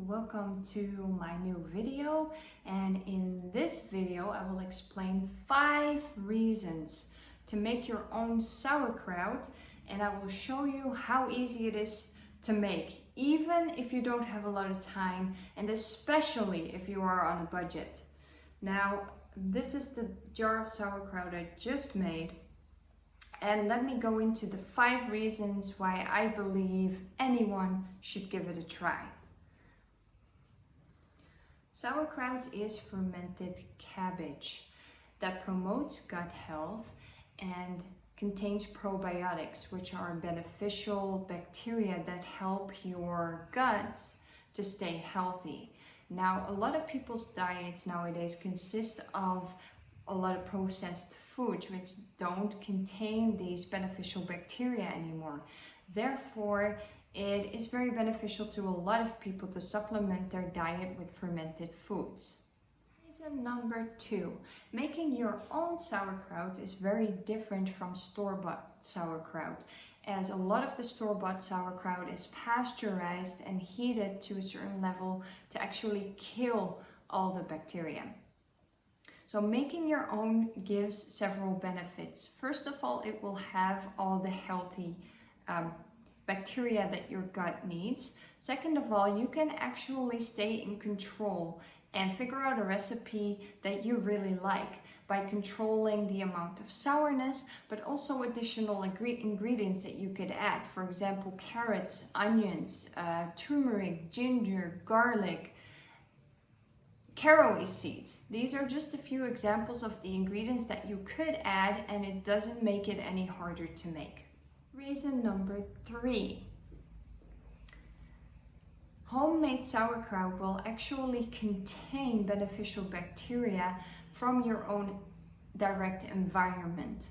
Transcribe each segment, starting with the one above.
welcome to my new video, and in this video I will explain 5 reasons to make your own sauerkraut, and I will show you how easy it is to make, even if you don't have a lot of time, and especially if you are on a budget. Now, this is the jar of sauerkraut I just made, and let me go into the 5 reasons why I believe anyone should give it a try. Sauerkraut is fermented cabbage that promotes gut health and contains probiotics, which are beneficial bacteria that help your guts to stay healthy. Now, a lot of people's diets nowadays consist of a lot of processed foods which don't contain these beneficial bacteria anymore. Therefore, it is very beneficial to a lot of people to supplement their diet with fermented foods. Reason number 2, making your own sauerkraut is very different from store-bought sauerkraut, as a lot of the store-bought sauerkraut is pasteurized and heated to a certain level to actually kill all the bacteria. So making your own gives several benefits. First of all, it will have all the healthy bacteria that your gut needs. Second of all, you can actually stay in control and figure out a recipe that you really like by controlling the amount of sourness, but also additional ingredients that you could add. For example, carrots, onions, turmeric, ginger, garlic, caraway seeds. These are just a few examples of the ingredients that you could add, and it doesn't make it any harder to make. Reason number 3. Homemade sauerkraut will actually contain beneficial bacteria from your own direct environment.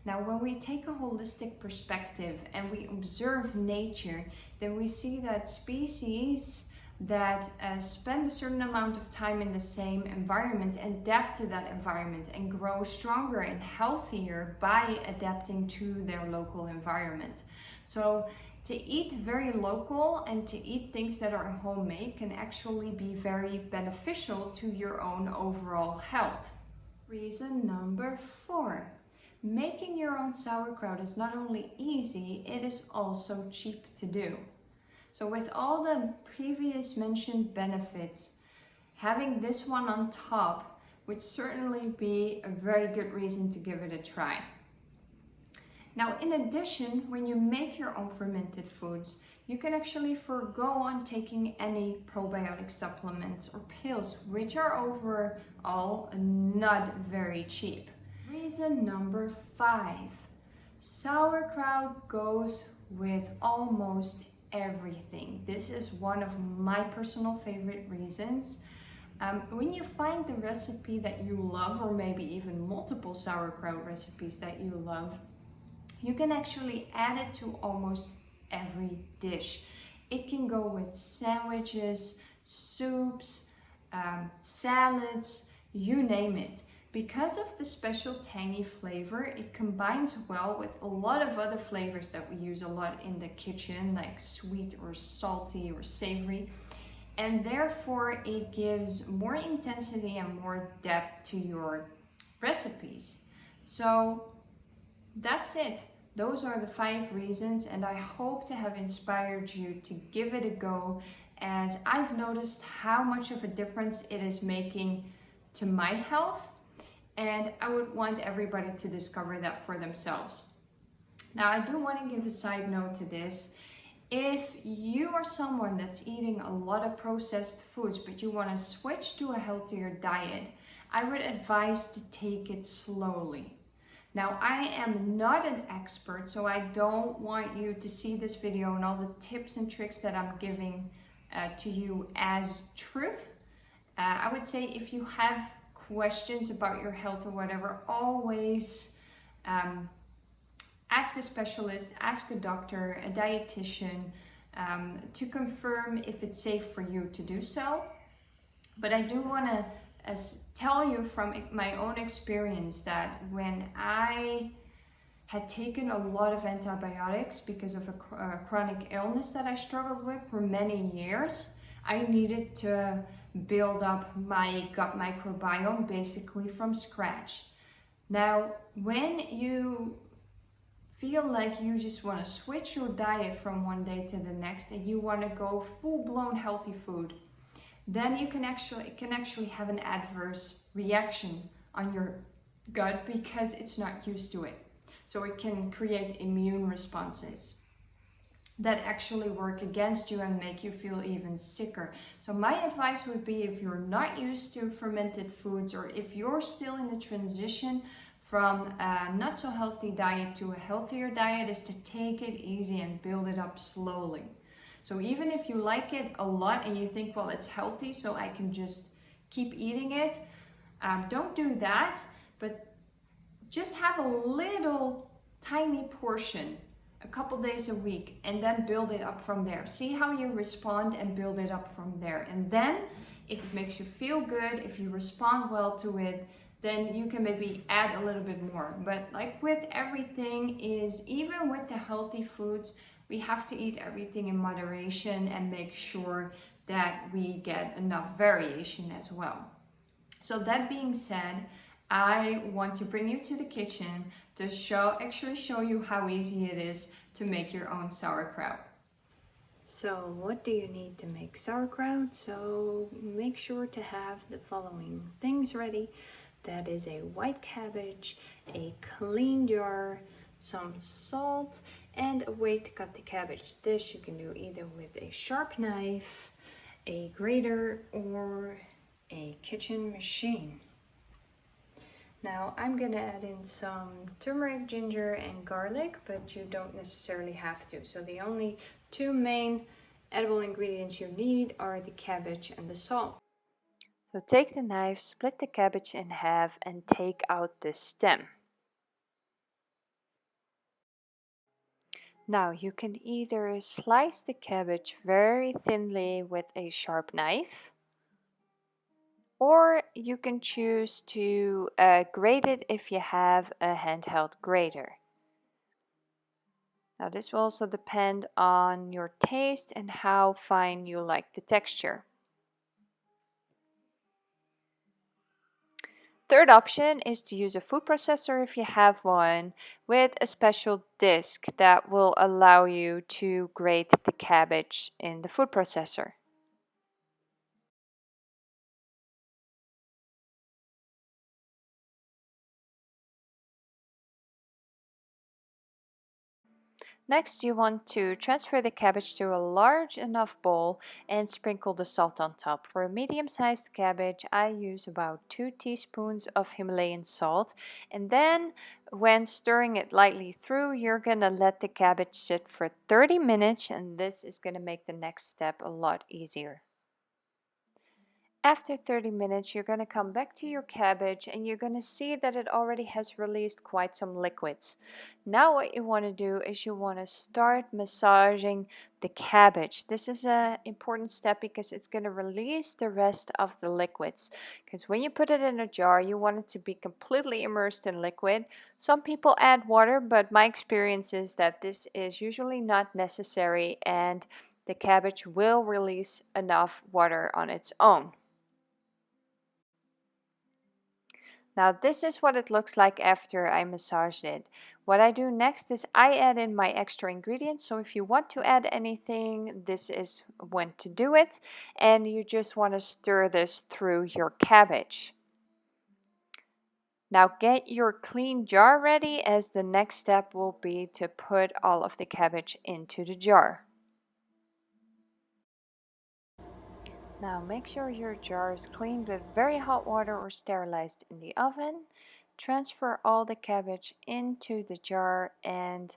Now, when we take a holistic perspective and we observe nature, then we see that species that spend a certain amount of time in the same environment adapt to that environment and grow stronger and healthier by adapting to their local environment. So to eat very local and to eat things that are homemade can actually be very beneficial to your own overall health. Reason number 4. Making your own sauerkraut is not only easy, it is also cheap to do. So with all the previous mentioned benefits, having this one on top would certainly be a very good reason to give it a try. Now, in addition, when you make your own fermented foods, you can actually forgo on taking any probiotic supplements or pills, which are overall not very cheap. Reason number 5. Sauerkraut goes with almost everything. This is one of my personal favorite reasons. When you find the recipe that you love, or maybe even multiple sauerkraut recipes that you love, you can actually add it to almost every dish. It can go with sandwiches, soups, salads, you name it. Because of the special tangy flavor, it combines well with a lot of other flavors that we use a lot in the kitchen, like sweet or salty or savory. And therefore, it gives more intensity and more depth to your recipes. So that's it. Those are the 5 reasons, and I hope to have inspired you to give it a go, as I've noticed how much of a difference it is making to my health. And I would want everybody to discover that for themselves. Now, I do want to give a side note to this. If you are someone that's eating a lot of processed foods, but you want to switch to a healthier diet, I would advise to take it slowly. Now, I am not an expert, so I don't want you to see this video and all the tips and tricks that I'm giving to you as truth. I would say if you have questions about your health or whatever, always ask a specialist, ask a doctor, a dietitian, to confirm if it's safe for you to do so. But I do want to tell you from my own experience that when I had taken a lot of antibiotics because of a chronic illness that I struggled with for many years, I needed to build up my gut microbiome basically from scratch. Now, when you feel like you just want to switch your diet from one day to the next and you want to go full-blown healthy food, then you can actually have an adverse reaction on your gut because it's not used to it. So it can create immune responses that actually work against you and make you feel even sicker. So my advice would be, if you're not used to fermented foods, or if you're still in the transition from a not so healthy diet to a healthier diet, is to take it easy and build it up slowly. So even if you like it a lot and you think, well, it's healthy, so I can just keep eating it, don't do that, but just have a little tiny portion a couple days a week and then build it up from there. See how you respond and build it up from there. And then if it makes you feel good, if you respond well to it, then you can maybe add a little bit more. But like with everything, is even with the healthy foods, we have to eat everything in moderation and make sure that we get enough variation as well. So that being said, I want to bring you to the kitchen to actually show you how easy it is to make your own sauerkraut. So what do you need to make sauerkraut? So make sure to have the following things ready. That is a white cabbage, a clean jar, some salt, and a way to cut the cabbage. This you can do either with a sharp knife, a grater, or a kitchen machine. Now I'm gonna add in some turmeric, ginger, and garlic, but you don't necessarily have to. So the only two main edible ingredients you need are the cabbage and the salt. So take the knife, split the cabbage in half, and take out the stem. Now you can either slice the cabbage very thinly with a sharp knife, or you can choose to grate it if you have a handheld grater. Now this will also depend on your taste and how fine you like the texture. Third option is to use a food processor if you have one, with a special disc that will allow you to grate the cabbage in the food processor. Next, you want to transfer the cabbage to a large enough bowl and sprinkle the salt on top. For a medium-sized cabbage, I use about 2 teaspoons of Himalayan salt. And then, when stirring it lightly through, you're going to let the cabbage sit for 30 minutes, and this is going to make the next step a lot easier. After 30 minutes, you're going to come back to your cabbage and you're going to see that it already has released quite some liquids. Now what you want to do is you want to start massaging the cabbage. This is an important step because it's going to release the rest of the liquids. Because when you put it in a jar, you want it to be completely immersed in liquid. Some people add water, but my experience is that this is usually not necessary and the cabbage will release enough water on its own. Now this is what it looks like after I massaged it. What I do next is I add in my extra ingredients. So if you want to add anything, this is when to do it. And you just want to stir this through your cabbage. Now get your clean jar ready, as the next step will be to put all of the cabbage into the jar. Now make sure your jar is cleaned with very hot water or sterilized in the oven. Transfer all the cabbage into the jar and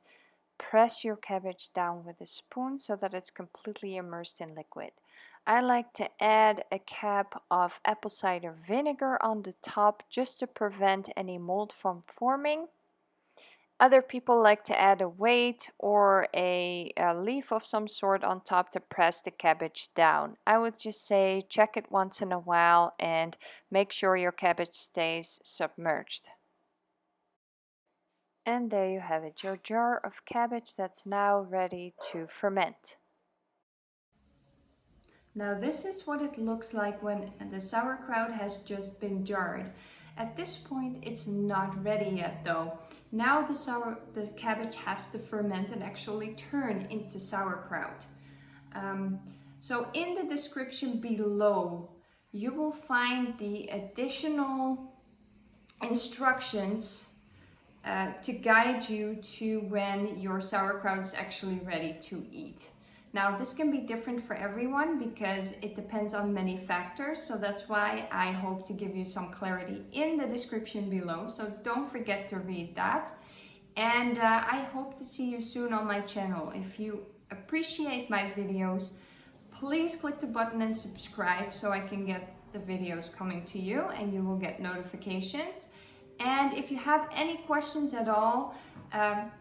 press your cabbage down with a spoon so that it's completely immersed in liquid. I like to add a cap of apple cider vinegar on the top just to prevent any mold from forming. Other people like to add a weight or a leaf of some sort on top to press the cabbage down. I would just say check it once in a while and make sure your cabbage stays submerged. And there you have it, your jar of cabbage that's now ready to ferment. Now this is what it looks like when the sauerkraut has just been jarred. At this point it's not ready yet though. Now the cabbage has to ferment and actually turn into sauerkraut. So in the description below you will find the additional instructions to guide you to when your sauerkraut is actually ready to eat. Now this can be different for everyone because it depends on many factors, so that's why I hope to give you some clarity in the description below, so don't forget to read that. And I hope to see you soon on my channel. If you appreciate my videos, please click the button and subscribe so I can get the videos coming to you and you will get notifications. And if you have any questions at all,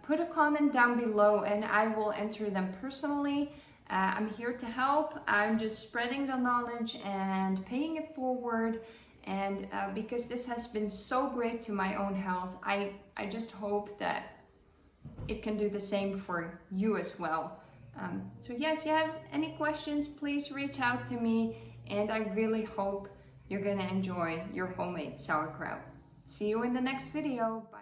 put a comment down below and I will answer them personally. I'm here to help. I'm just spreading the knowledge and paying it forward. And because this has been so great to my own health, I just hope that it can do the same for you as well. So yeah, if you have any questions, please reach out to me. And I really hope you're gonna enjoy your homemade sauerkraut. See you in the next video. Bye.